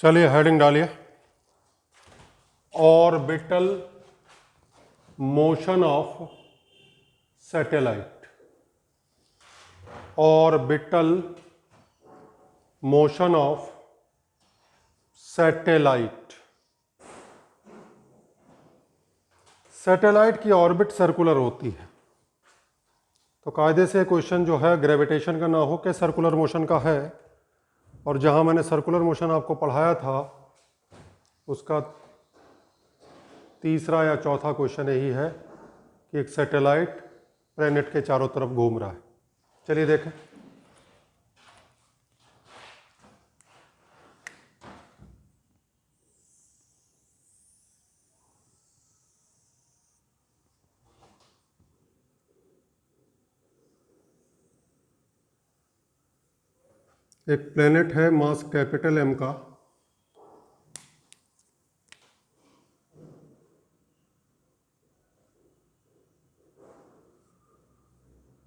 चलिए हेडिंग डालिए, orbital motion of satellite. Orbital motion of satellite. Satellite की orbit circular होती है, तो कायदे से क्वेश्चन जो है ग्रेविटेशन का ना हो के सर्कुलर मोशन का है। और जहां मैंने सर्कुलर मोशन आपको पढ़ाया था उसका तीसरा या चौथा क्वेश्चन यही है कि एक सैटेलाइट प्लैनेट के चारों तरफ घूम रहा है। चलिए देखें। एक प्लैनेट है मास कैपिटल M का,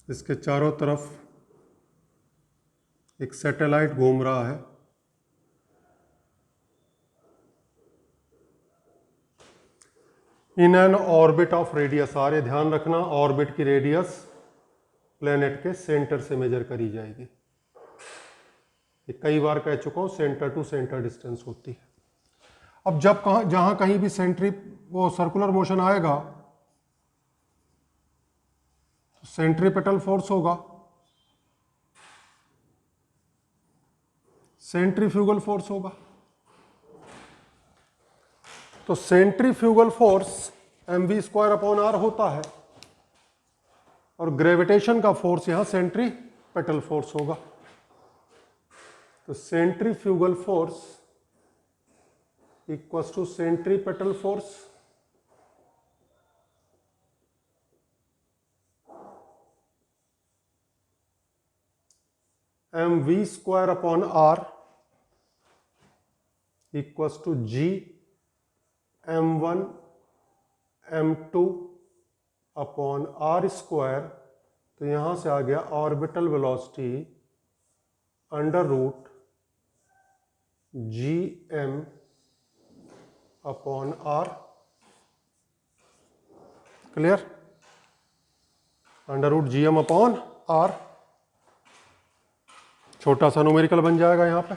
इसके चारों तरफ एक सैटेलाइट घूम रहा है। In an orbit of radius R, ये ध्यान रखना ऑर्बिट की रेडियस प्लैनेट के सेंटर से मेजर करी जाएगी। ये कई बार कह चुका हूं, सेंटर टू सेंटर डिस्टेंस होती है। अब जब जहां कहीं भी वो सर्कुलर मोशन आएगा तो सेंट्रीपेटल फोर्स होगा, सेंट्रीफ्यूगल फोर्स होगा। तो सेंट्रीफ्यूगल फोर्स mv²/r होता है और ग्रेविटेशन का फोर्स यहां सेंट्रीपेटल फोर्स होगा। तो centrifugal force equals to centripetal force mv²/r equals to g m1 m2/r²। तो यहां से आ गया orbital velocity √gm/r। Clear? √gm/r छोटा सा न्यूमेरिकल बन जाएगा यहां पे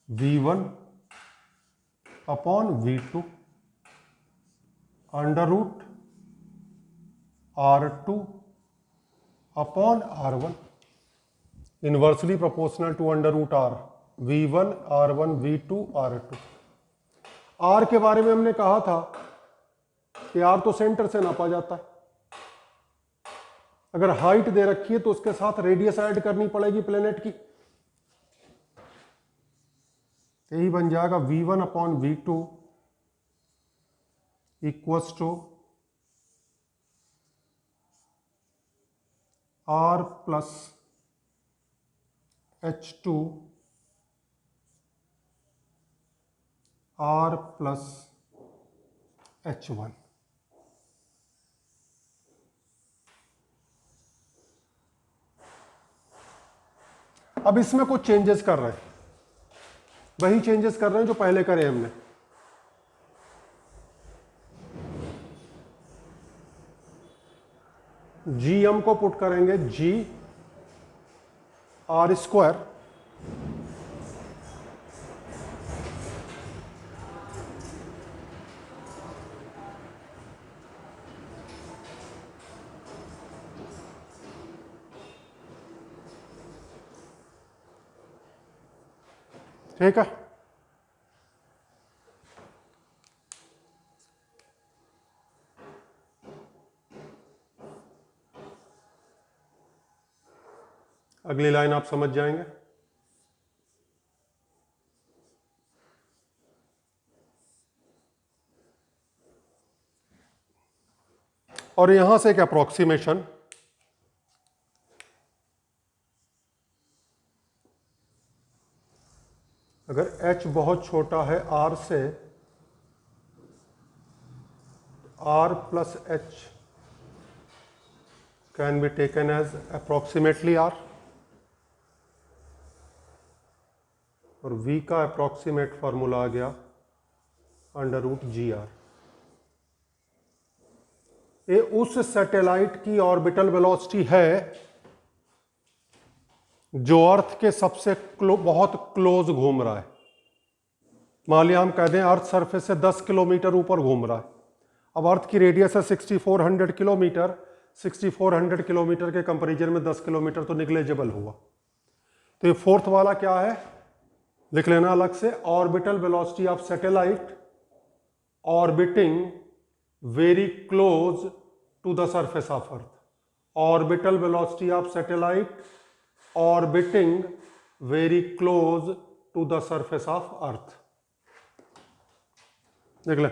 v1/v2 √r2/r1 inversely proportional to √r। v1 r1 v2 r2। r के बारे में हमने कहा था कि r तो सेंटर से नापा जाता है। अगर हाइट दे रखी है तो उसके साथ रेडियस ऐड करनी पड़ेगी प्लेनेट की। यही बन जाएगा v1/v2 equals to r plus h2 r plus h1। अब इसमें कुछ चेंजेस कर रहे हैं, वही चेंजेस कर रहे हैं जो पहले करे हमने। gm को पुट करेंगे g r²। ठीक है? अगली लाइन आप समझ जाएंगे। और यहां से एक अप्रोक्सीमेशन, अगर h बहुत छोटा है r से, r plus h can be taken as approximately r। और v का अप्रॉक्सीमेट फार्मूला आ गया √gr। ये उस सैटेलाइट की ऑर्बिटल वेलोसिटी है जो अर्थ के सबसे बहुत क्लोज घूम रहा है। मान लिया हम कह दें अर्थ सरफेस से 10 किलोमीटर ऊपर घूम रहा है। अब अर्थ की रेडियस है 6400 किलोमीटर। 6400 किलोमीटर के कंपैरिजन में 10 किलोमीटर तो निग्लेजेबल हुआ। तो ये फोर्थ वाला क्या है, लिख लेना अलग से, orbital velocity of satellite orbiting very close to the surface of Earth. Orbital velocity of satellite orbiting very close to the surface of Earth. देख ले,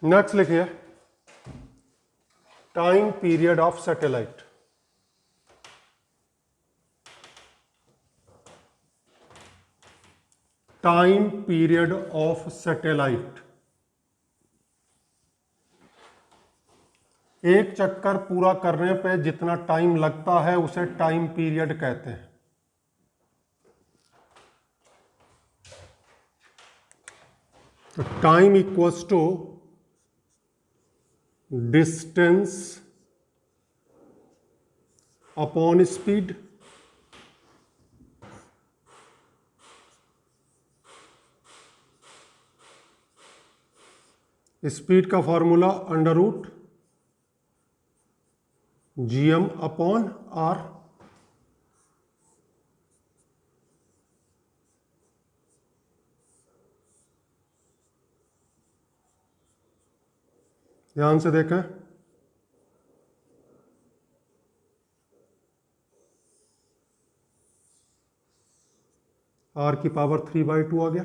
नेक्स्ट लिखिए time period of satellite. Time period of satellite, एक चक्कर पूरा करने पे जितना time लगता है उसे टाइम पीरियड कहते हैं। तो time equals to distance upon speed. Speed का फॉर्मूला √gm अपॉन r। ध्यान से देखें, r की पावर 3/2 आ गया,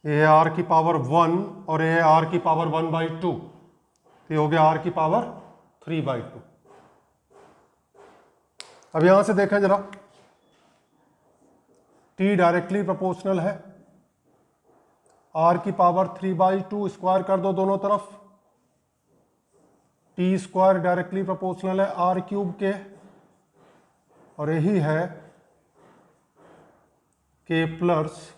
ये r की पावर 1 और ये r की पावर 1/2, तो ये हो गया r की पावर 3/2। अब यहां से देखें जरा, t डायरेक्टली प्रोपोर्शनल है, r की पावर 3/2 स्क्वायर कर दो दोनों तरफ, t स्क्वायर डायरेक्टली प्रोपोर्शनल है r³ के, और यही है Kepler's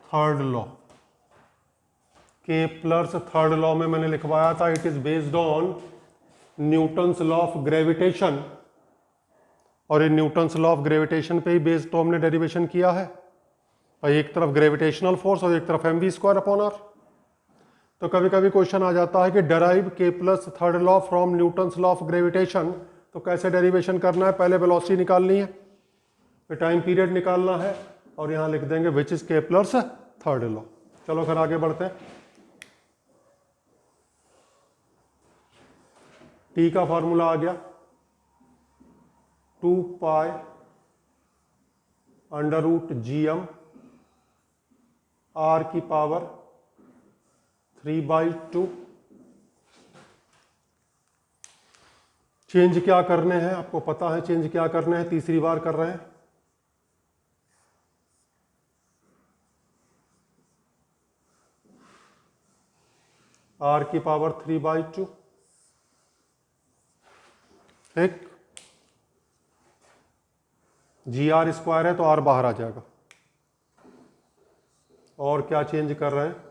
third law. Kepler's third law में मैंने लिखवाया था it is based on Newton's law of gravitation, और ये न्यूटन्स लॉ ऑफ ग्रेविटेशन पे ही बेस्ड तो हमने डेरिवेशन किया है। और एक तरफ ग्रेविटेशनल फोर्स और एक तरफ mv²/r। तो कभी कभी क्वेश्चन आ जाता है कि derive Kepler's third law from Newton's law of gravitation, तो कैसे डेरिवेशन करना है, पहले वेलोसिटी निकालनी है, फिर टाइम पीरियड निकालना है, और यहां लिख देंगे which is Kepler's third law. चलो फिर आगे बढ़ते हैं। टी का फॉर्मूला आ गया 2π√gm r की पावर 3/2। चेंज क्या करने हैं, आपको पता है चेंज क्या करने हैं, तीसरी बार कर रहे हैं। r की पावर 3/2, ठीक, GR² है तो r बाहर आ जाएगा। और क्या चेंज कर रहे हैं,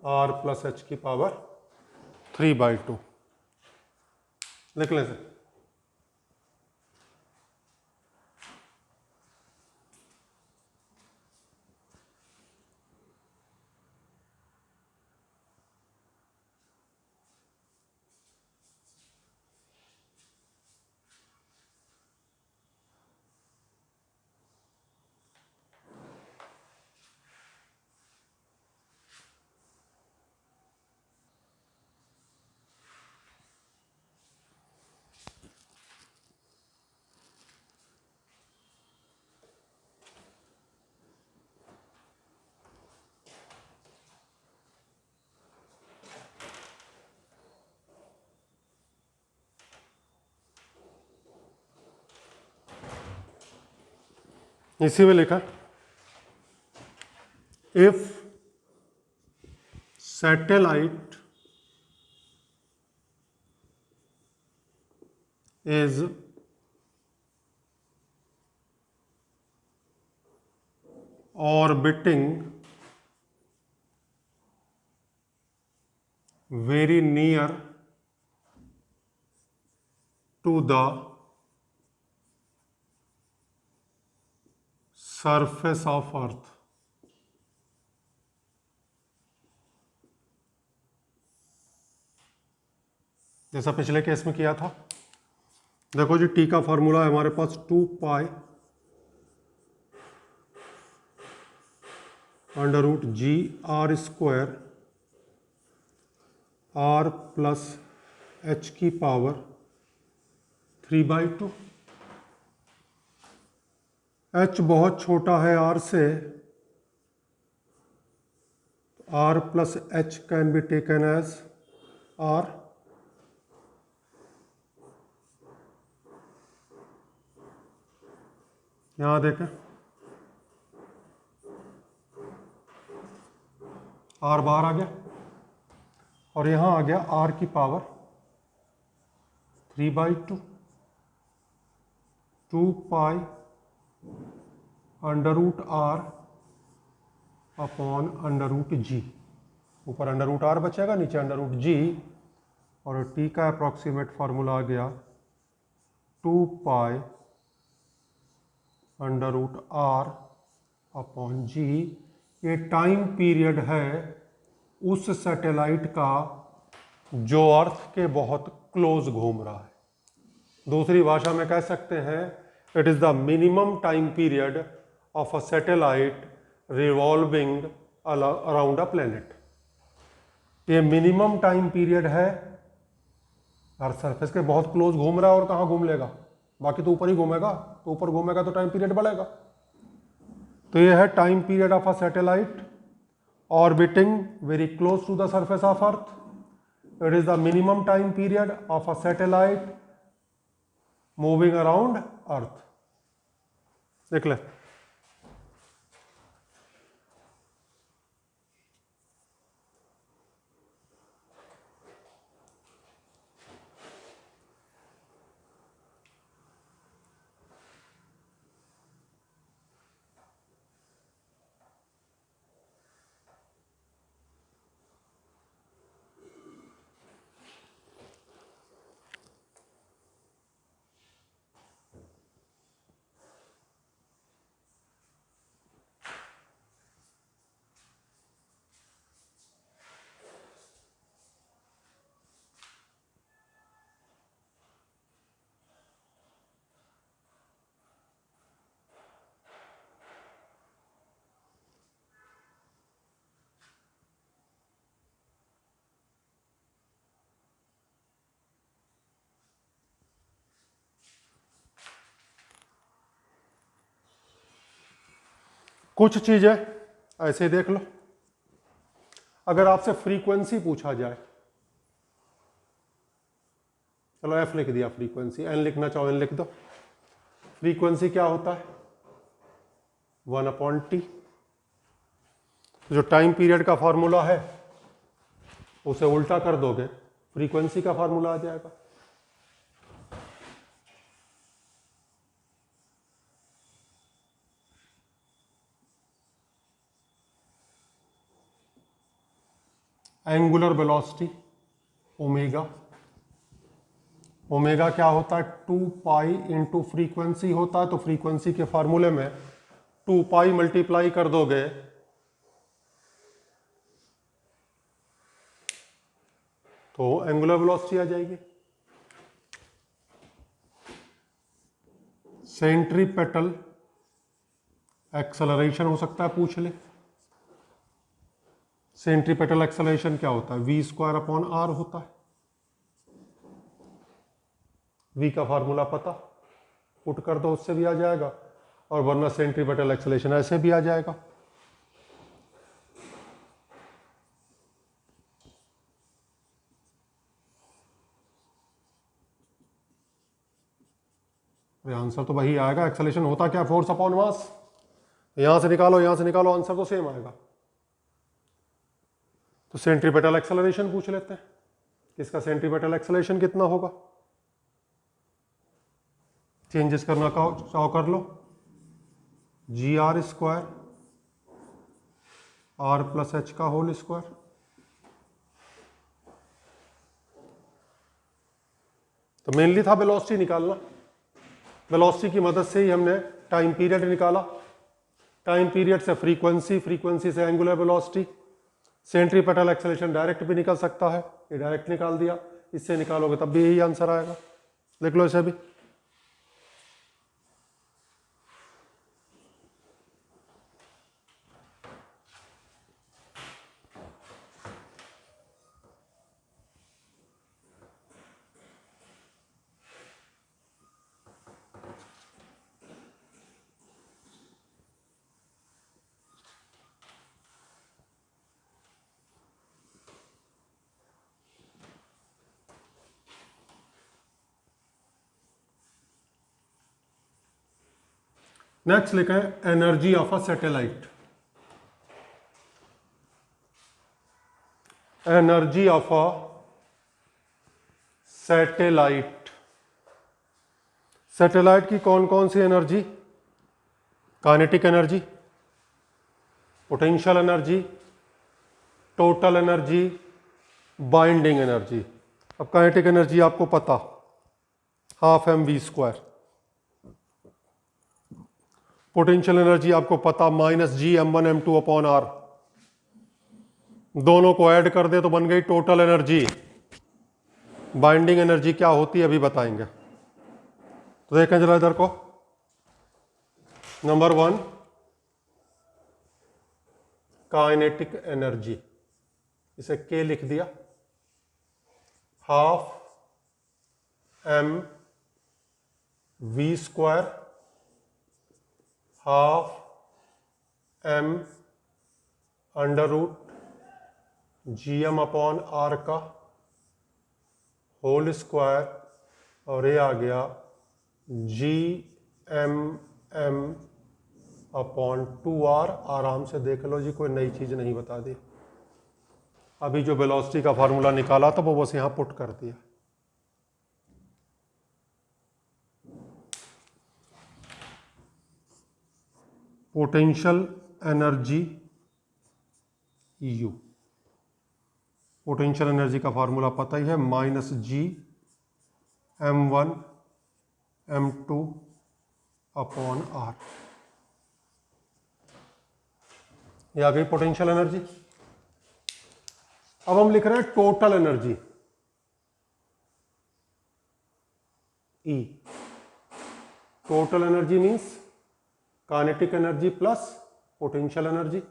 r + h की पावर 3/2 लिख लें सर। इसी में लिखा, if satellite is orbiting very near to the surface of Earth, जैसा पिछले केस में किया था। देखो जी, टी का फॉर्मूला है हमारे पास 2π √GR² r + h की पावर 3/2। h बहुत छोटा है r से, r + h can be taken as r। यहां देखें, r बाहर आ गया और यहां आ गया r की पावर 3/2, 2π √r अपॉन √g। ऊपर √r बचेगा, नीचे √g, और t का अप्रॉक्सीमेट फॉर्मूला आ गया 2π √r अपॉन g। ये टाइम पीरियड है उस सैटेलाइट का जो अर्थ के बहुत क्लोज घूम रहा है। दूसरी भाषा में कह सकते हैं, it is the minimum time period of a satellite revolving around a planet. ये मिनिमम टाइम पीरियड है, अर्थ सरफेस के बहुत क्लोज घूम रहा है, और कहाँ घूम लेगा, बाकी तो ऊपर ही घूमेगा, तो ऊपर घूमेगा तो टाइम पीरियड बढ़ेगा। तो ये है time period of a satellite orbiting very close to the surface of earth. It is the minimum time period of a satellite moving around earth. देख ले, कुछ चीजें ऐसे देख लो, अगर आपसे फ्रीक्वेंसी पूछा जाए, चलो एफ लिख दिया फ्रीक्वेंसी, एन लिखना चाहो एन लिख दो। फ्रीक्वेंसी क्या होता है? 1/t। जो टाइम पीरियड का फॉर्मूला है उसे उल्टा कर दोगे, फ्रीक्वेंसी का फॉर्मूला आ जाएगा। एंगुलर वेलोसिटी ओमेगा, ओमेगा क्या होता है? 2 इंटू फ्रीक्वेंसी होता है, तो फ्रीक्वेंसी के फॉर्मूले में 2 मल्टीप्लाई कर दोगे तो एंगुलर वेलोसिटी आ जाएगी। सेंट्रीपेटल एक्सेलरेशन हो सकता है, पूछ ले। सेंट्रीपेटल एक्सेलरेशन क्या होता है? v² r होता है। v का फार्मूला पता, पुट कर दो उससे भी आ जाएगा, और वरना सेंट्रीपेटल एक्सेलरेशन ऐसे भी आ जाएगा। आंसर तो वही आएगा, एक्सेलरेशन होता क्या? Force upon mass. यहां से निकालो यहां से निकालो, आंसर तो सेम आएगा। तो सेंट्रीपेटल एक्सेलरेशन पूछ लेते हैं, इसका सेंट्रीपेटल एक्सेलरेशन कितना होगा? चेंजेस करना चाहो कर लो, gr² r + h का होल स्क्वायर। तो मेनली था वेलोसिटी निकालना, वेलोसिटी की मदद से ही हमने टाइम पीरियड निकाला, टाइम पीरियड से फ्रीक्वेंसी, फ्रीक्वेंसी से angular velocity, centripetal acceleration direct भी निकल सकता है, ये डायरेक्ट निकाल दिया, इससे निकालोगे तब भी यही आंसर आएगा। देख लो इसे भी। नेक्स्ट लिखा है energy of a satellite. Energy of a satellite, satellite की कौन कौन सी energy? Kinetic energy, potential energy, total energy, binding energy. अब काइनेटिक एनर्जी आपको पता, 12mv²। पोटेंशियल एनर्जी आपको पता, -gm1m2/r। दोनों को ऐड कर दे तो बन गई टोटल एनर्जी। बाइंडिंग एनर्जी क्या होती है अभी बताएंगे। तो देखें जरा इधर को, नंबर 1 काइनेटिक एनर्जी, इसे K लिख दिया, 12mv², 12m√gm/r का होल स्क्वायर, और ये आ गया gmm/2r। आराम से देख लो जी, कोई नई चीज नहीं बता दी। अभी जो वेलोसिटी का फार्मूला निकाला था वो बस यहां पुट कर दिया। Potential energy U, potential energy का फार्मूला पता ही है, -gm1m2/r। ये आ गई पोटेंशियल एनर्जी। अब हम लिख रहे हैं total energy E। Total energy means kinetic energy plus potential energy.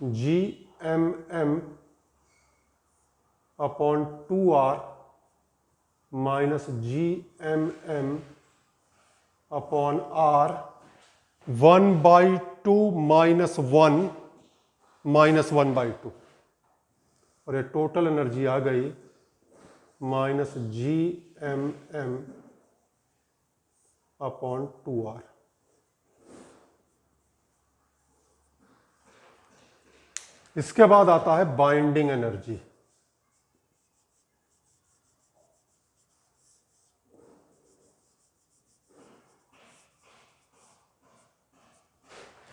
gmm/2r -gmm/r 1/2 minus 1/2, और ये टोटल एनर्जी आ गई -GMM/2R। इसके बाद आता है बाइंडिंग एनर्जी।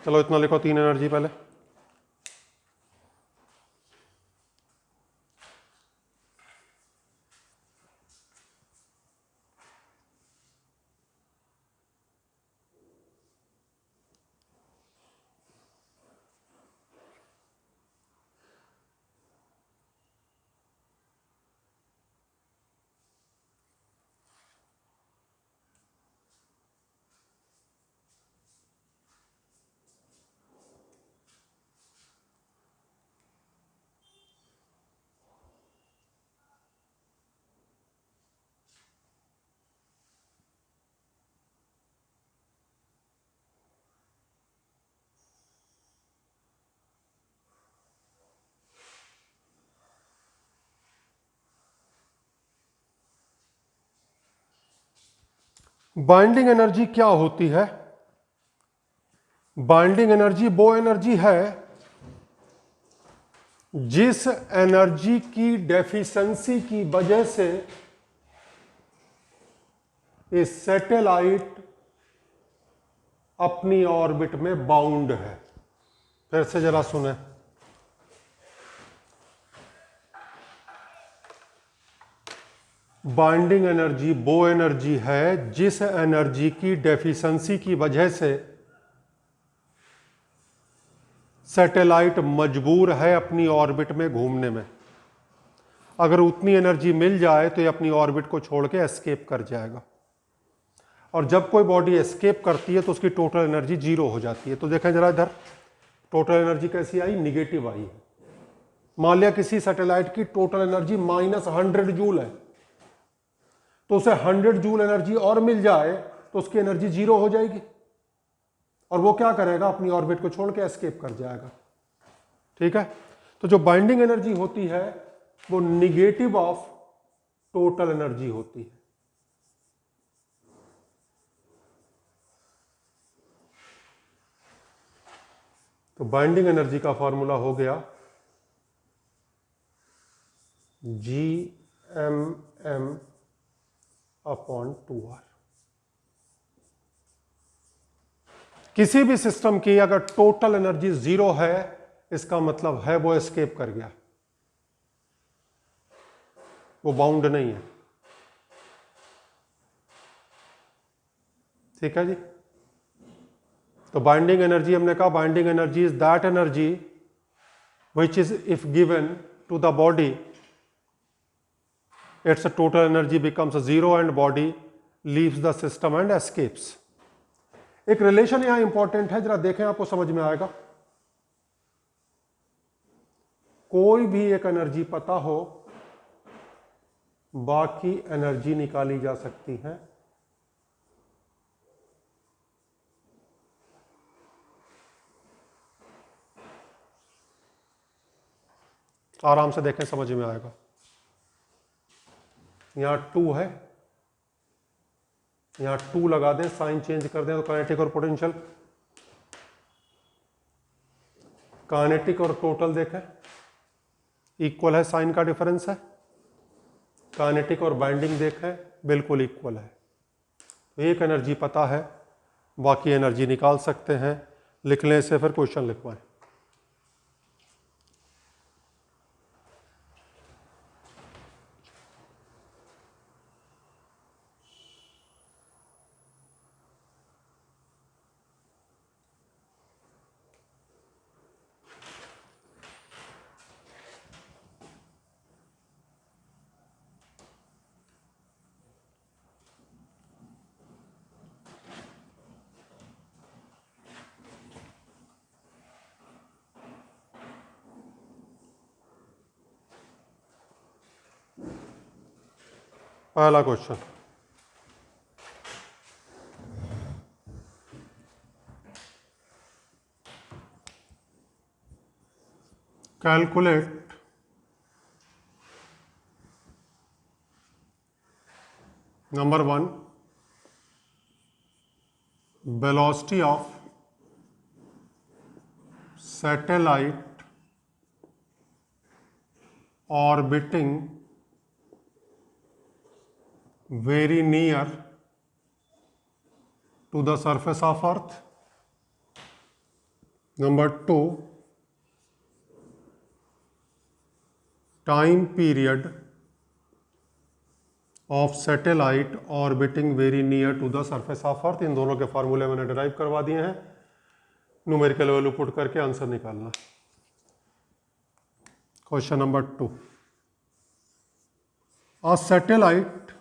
चलो इतना लिखो, 3 एनर्जी पहले। बाइंडिंग एनर्जी क्या होती है? बाइंडिंग एनर्जी वो एनर्जी है जिस एनर्जी की डेफिशिएंसी की वजह से ये सैटेलाइट अपनी ऑर्बिट में बाउंड है। फिर से जरा सुने। बाइंडिंग एनर्जी वो एनर्जी है जिस एनर्जी की डेफिशिएंसी की वजह से सैटेलाइट मजबूर है अपनी ऑर्बिट में घूमने में। अगर उतनी एनर्जी मिल जाए तो ये अपनी ऑर्बिट को छोड़ के एस्केप कर जाएगा, और जब कोई बॉडी एस्केप करती है तो उसकी टोटल एनर्जी 0 हो जाती है। तो देखें जरा इधर, टोटल एनर्जी कैसी आई? निगेटिव आई है। मान लिया किसी सैटेलाइट की टोटल एनर्जी -100 जूल है, तो उसे 100 जूल एनर्जी और मिल जाए तो उसकी एनर्जी 0 हो जाएगी, और वो क्या करेगा? अपनी ऑर्बिट को छोड़ के एस्केप कर जाएगा। ठीक है? तो जो बाइंडिंग एनर्जी होती है वो निगेटिव ऑफ टोटल एनर्जी होती है। तो बाइंडिंग एनर्जी का फॉर्मूला हो गया GMM/2R। किसी भी सिस्टम की अगर टोटल एनर्जी 0 है, इसका मतलब है वो एस्केप कर गया, वो बाउंड नहीं है। ठीक है जी? तो बाइंडिंग एनर्जी हमने कहा, binding energy is that energy which is if given to the body, its total energy becomes 0 and body leaves the system and escapes. एक रिलेशन यहां इंपॉर्टेंट है, जरा देखें, आपको समझ में आएगा। कोई भी एक एनर्जी पता हो, बाकी एनर्जी निकाली जा सकती है। आराम से देखें, समझ में आएगा। यहां 2 है, यहां 2 लगा दें, साइन चेंज कर दें तो काइनेटिक और पोटेंशियल, काइनेटिक और टोटल देखें इक्वल है, साइन का डिफरेंस है। काइनेटिक और बाइंडिंग देखें बिल्कुल इक्वल है। तो एक एनर्जी पता है, बाकी एनर्जी निकाल सकते हैं। लिख लें इसे, फिर क्वेश्चन लिखवाएं। पहला question, calculate number 1 velocity of satellite orbiting very near to the surface of Earth. Number 2, time period of satellite orbiting very near to the surface of Earth. इन दोनों के फार्मूले मैंने डिराइव करवा दिए हैं, न्यूमेरिकल वैल्यू पुट करके answer निकालना। Question number 2, a satellite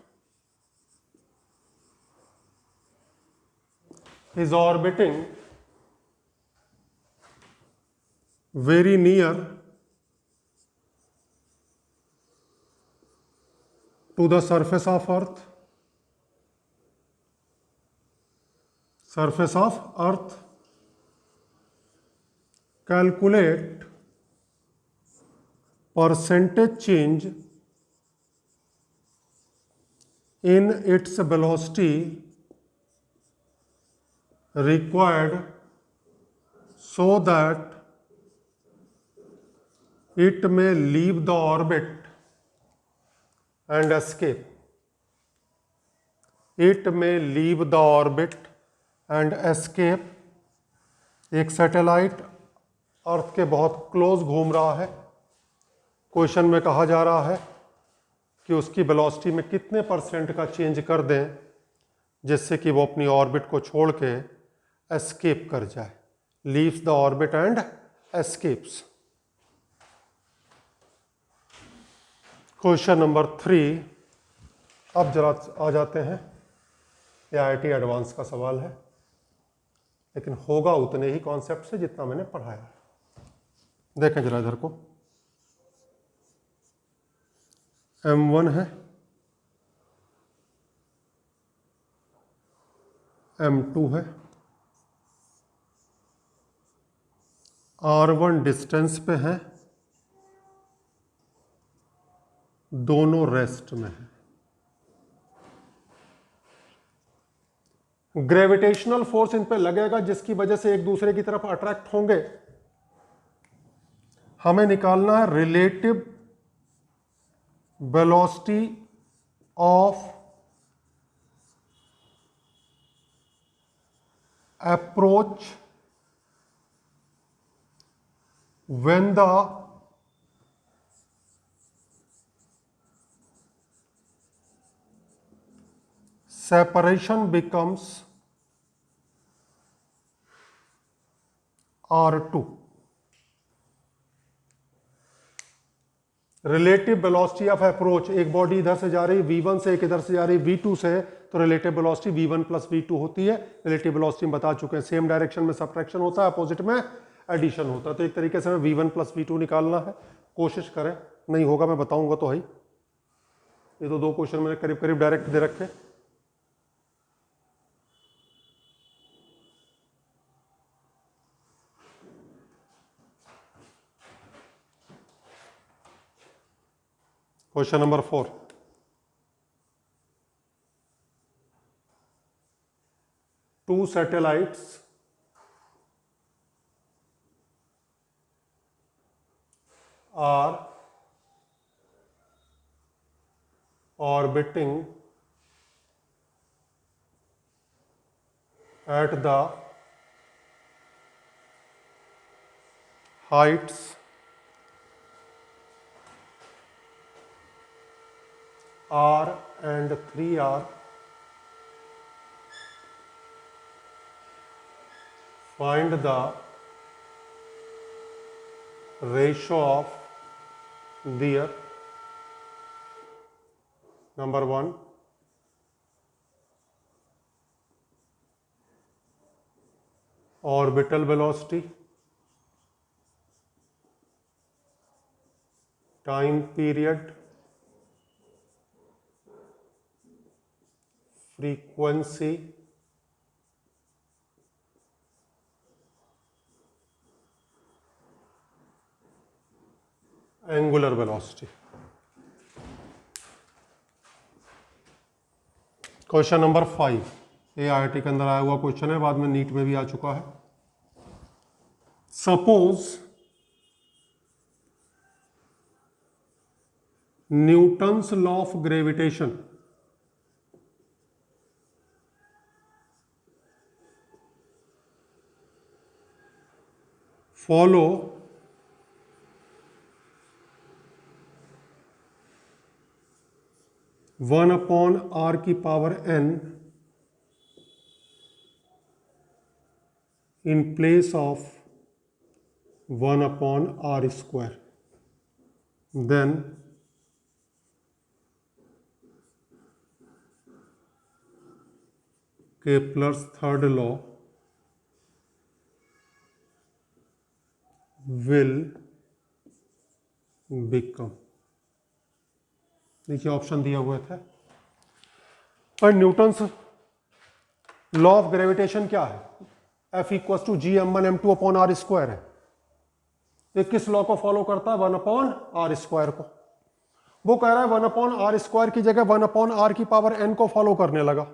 is orbiting very near to the surface of Earth. Surface of Earth. Calculate percentage change in its velocity required so that it may leave the orbit and escape. It may leave the orbit and escape. एक satellite अर्थ के बहुत close घूम रहा है। Question में कहा जा रहा है कि उसकी वेलोसिटी में कितने % का चेंज कर दें जिससे कि वो अपनी ऑर्बिट को छोड़ के एस्केप कर जाए। Leaves the orbit and escapes. Question number 3, अब जरा आ जाते हैं, ये IIT एडवांस का सवाल है लेकिन होगा उतने ही कॉन्सेप्ट से जितना मैंने पढ़ाया। देखें जरा इधर को, M1 है, M2 है, R1 डिस्टेंस पे है, दोनों रेस्ट में है। ग्रेविटेशनल फोर्स इन पे लगेगा जिसकी वजह से एक दूसरे की तरफ अट्रैक्ट होंगे। हमें निकालना है relative velocity of approach when the separation becomes R2। Relative velocity of approach, एक बॉडी इधर से जा रही है V1 से, एक इधर से जा रही है V2 से, तो relative velocity V1 plus V2 होती है। रिलेटिव वेलोसिटी हम बता चुके हैं, सेम डायरेक्शन में सब्ट्रैक्शन होता है, अपोजिट में एडिशन होता है। तो एक तरीके से हमें V1 प्लस V2 निकालना है। कोशिश करें, नहीं होगा मैं बताऊंगा तो है। ये तो 2 क्वेश्चन मैंने करीब करीब डायरेक्ट दे रखे। Question number 4. Two satellites are orbiting at the heights R and 3R, find the ratio of their number 1 orbital velocity, time period, frequency, angular velocity. Question number 5 AIT के अंदर आया हुआ क्वेश्चन है, बाद में नीट में भी आ चुका है। Suppose Newton's law of gravitation follow one upon R की power n in place of 1 upon r square, then Kepler's third law will become। देखिए ऑप्शन दिया हुआ था। और न्यूटन्स लॉ ऑफ ग्रेविटेशन क्या है? F equals to G m1 m2 upon R square है। ये किस लॉ को फॉलो करता है? 1 अपॉन आर स्क्वायर को। वो कह रहा है 1 अपॉन आर स्क्वायर की जगह 1 अपॉन आर की पावर n को फॉलो करने लगा।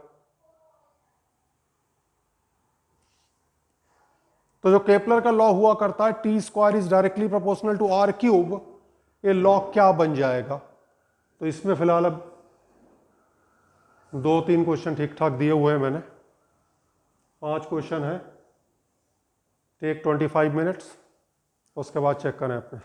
तो जो केपलर का लॉ हुआ करता है T square is directly proportional to R cube, ये लॉ क्या बन जाएगा? तो इसमें फिलहाल अब 2-3 क्वेश्चन ठीक ठाक दिए हुए हैं मैंने, 5 क्वेश्चन है। टेक 25 मिनट्स, उसके बाद चेक करें अपने।